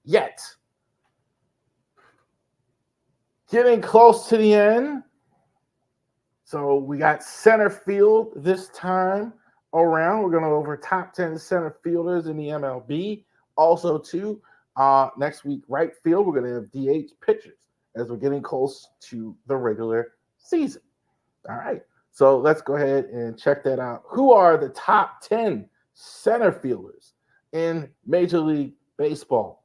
yet. Getting close to the end. So we got center field this time around. We're going to go over top 10 center fielders in the MLB. Also, too, next week, right field, we're going to have DH pitchers as we're getting close to the regular season. All right. So let's go ahead and check that out. Who are the top 10 center fielders in Major League Baseball?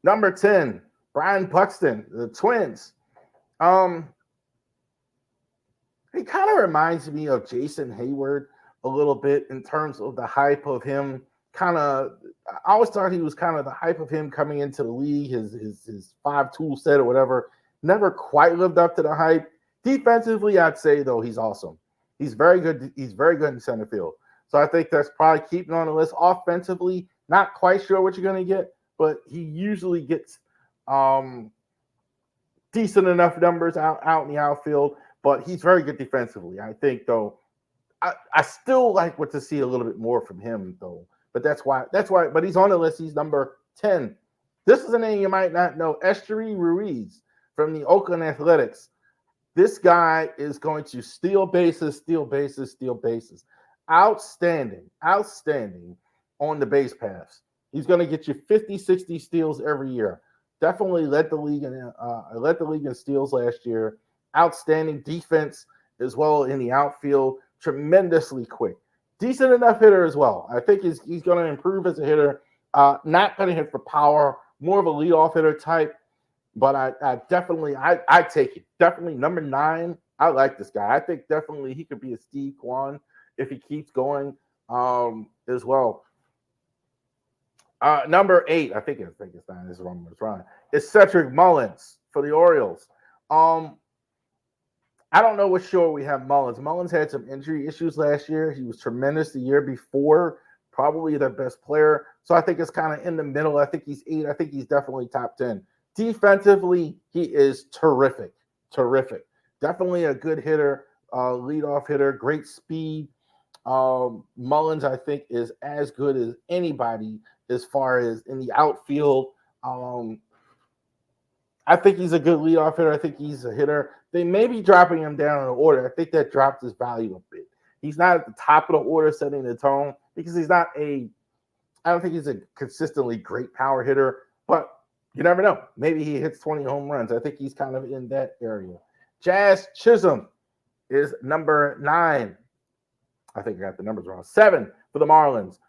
Number 10, Bryan Buxton, the Twins. He kind of reminds me of Jason Hayward a little bit in terms of the hype of him. I always thought he was kind of the hype of him coming into the league, his 5-tool set or whatever. Never quite lived up to the hype. Defensively, I'd say, though, he's awesome. He's very good. He's very good in center field. So I think that's probably keeping on the list. Offensively, not quite sure what you're going to get, but he usually gets decent enough numbers out in the outfield. But he's very good defensively. I think, though, I still like to see a little bit more from him, though. But that's why. But he's on the list. He's number 10. This is a name you might not know. EST Ruiz from the Oakland Athletics. This guy is going to steal bases. Outstanding on the base paths. He's going to get you 50, 60 steals every year. Definitely led the league in steals last year. Outstanding defense as well in the outfield. Tremendously quick. Decent enough hitter as well. I think he's going to improve as a hitter. Not going to hit for power. More of a leadoff hitter type. But I definitely take it. Definitely number 9. I like this guy. I think definitely he could be a Steve Kwan if he keeps going as well. Number 8, I think it's 9. This is wrong. It's wrong. It's Cedric Mullins for the Orioles. I don't know what sure we have Mullins. Mullins had some injury issues last year. He was tremendous the year before, probably their best player. So I think it's kind of in the middle. I think he's 8. I think he's definitely top 10. Defensively, he is terrific. Definitely a good hitter, leadoff hitter, great speed. Mullins, I think, is as good as anybody as far as in the outfield. I think he's a good leadoff hitter. I think he's a hitter. They may be dropping him down in the order. I think that dropped his value a bit. He's not at the top of the order setting the tone because he's not I don't think he's a consistently great power hitter, but you never know. Maybe he hits 20 home runs. I think he's kind of in that area. EST Chisum is number 9. I think I got the numbers wrong. 7 for the Marlins.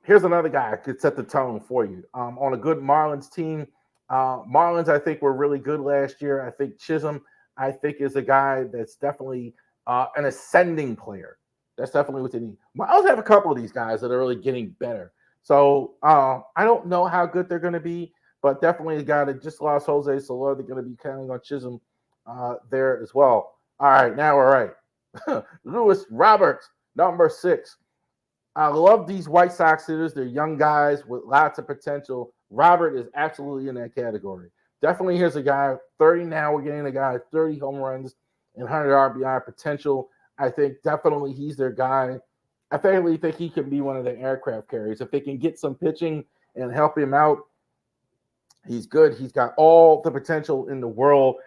Here's another guy that could set the tone for you. On a good Marlins team, Marlins, I think, were really good last year. I think Chisum, I think, is a guy that's definitely an ascending player. That's definitely what they need. Marlins have a couple of these guys that are really getting better. So I don't know how good they're going to be, but definitely a guy that just lost Jose Soler. They're going to be counting on Chisum there as well. All right, now we're right. Luis Roberts, number 6. I love these White Sox hitters. They're young guys with lots of potential. Robert is absolutely in that category. Definitely here's a guy, 30 now. We're getting a guy, 30 home runs and 100 RBI potential. I think definitely he's their guy. I definitely think he can be one of the aircraft carriers. If they can get some pitching and help him out, he's good. He's got all the potential in the world.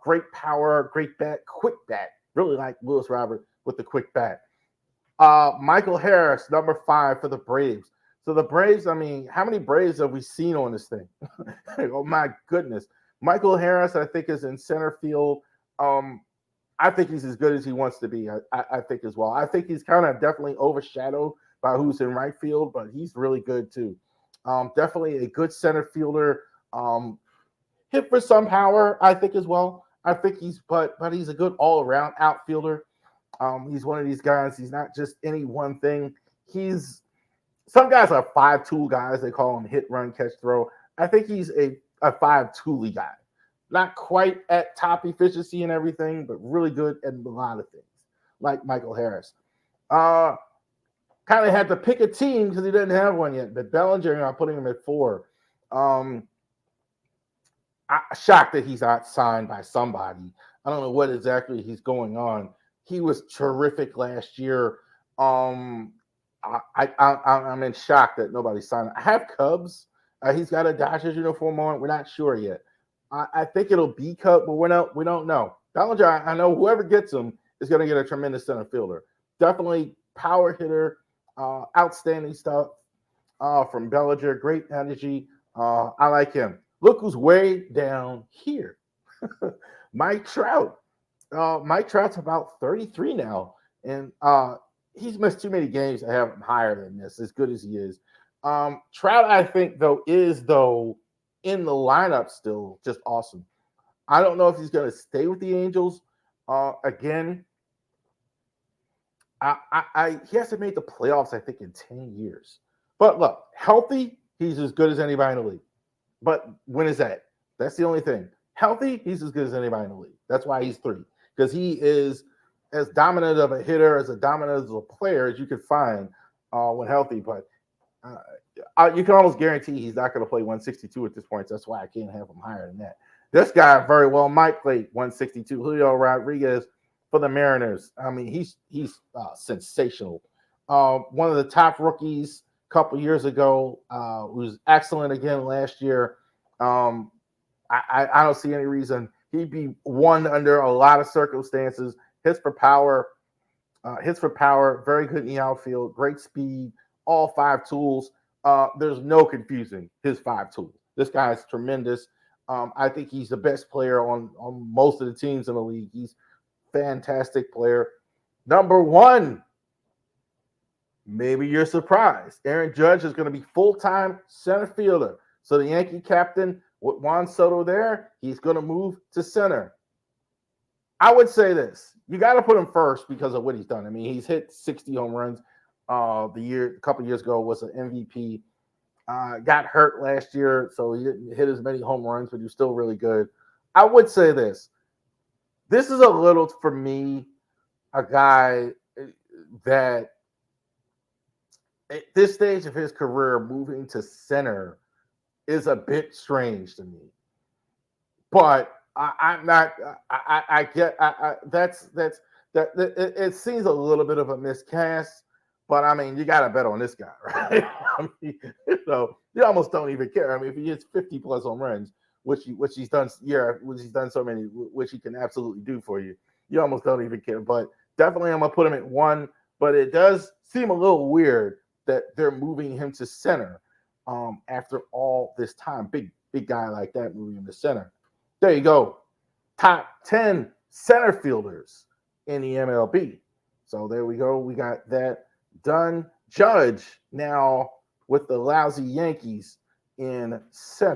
Great power, great bat, quick bat. Really like Luis Robert with the quick bat. Michael Harris, number 5 for the Braves. So the Braves, I mean, how many Braves have we seen on this thing? Oh, my goodness. Michael Harris, I think, is in center field. I think he's as good as he wants to be, I think, as well. I think he's kind of definitely overshadowed by who's in right field, but he's really good, too. Definitely a good center fielder. Hit for some power, I think, as well. I think but he's a good all-around outfielder. He's one of these guys. He's not just any one thing. Some guys are 5-tool guys. They call him hit, run, catch, throw. I think he's a 5-tooly guy. Not quite at top efficiency and everything, but really good at a lot of things, like Michael Harris. Kind of had to pick a team because he didn't have one yet. But Bellinger, I'm putting him at 4. I'm shocked that he's not signed by somebody. I don't know what exactly he's going on. He was terrific last year. I'm in shock that nobody signed him. I have Cubs. He's got a Dodgers uniform on. We're not sure yet. I think it'll be Cubs, but we don't know. Bellinger, I know whoever gets him is going to get a tremendous center fielder. Definitely power hitter, outstanding stuff from Bellinger. Great energy. I like him. Look who's way down here. Mike Trout. Mike Trout's about 33 now, and he's missed too many games to have him higher than this, as good as he is. Trout, I think, is in the lineup still just awesome. I don't know if he's going to stay with the Angels. Again, he hasn't made the playoffs, I think, in 10 years. But look, healthy, he's as good as anybody in the league. But when is that? That's the only thing. Healthy, he's as good as anybody in the league. That's why he's 3. Because he is as dominant of a hitter, as dominant as a player as you could find when healthy. But you can almost guarantee he's not going to play 162 at this point. That's why I can't have him higher than that. This guy very well might play 162. Julio Rodriguez for the Mariners. I mean, he's sensational. One of the top rookies a couple years ago, was excellent again last year. I don't see any reason he'd be one under a lot of circumstances. Hits for power, very good in the outfield, great speed, all 5 tools. There's no confusing his 5 tools. This guy is tremendous. I think he's the best player on most of the teams in the league. He's a fantastic player. Number 1, maybe you're surprised. Aaron Judge is going to be full-time center fielder. So the Yankee captain, with Juan Soto there, he's going to move to center. I would say this. You got to put him first because of what he's done. I mean, he's hit 60 home runs. A couple years ago was an MVP. Got hurt last year, so he didn't hit as many home runs, but he was still really good. I would say this. This is a little, for me, a guy that at this stage of his career, moving to center is a bit strange to me. But I'm not. I get. It seems a little bit of a miscast. But I mean, you got to bet on this guy, right? I mean, you almost don't even care. I mean, if he hits 50 plus home runs, which he's done, which he's done so many, which he can absolutely do for you, you almost don't even care. But definitely, I'm gonna put him at 1. But it does seem a little weird that they're moving him to center after all this time. Big guy like that moving him to center. There you go. Top 10 center fielders in the MLB. So there we go. We got that done. Judge now with the lousy Yankees in center.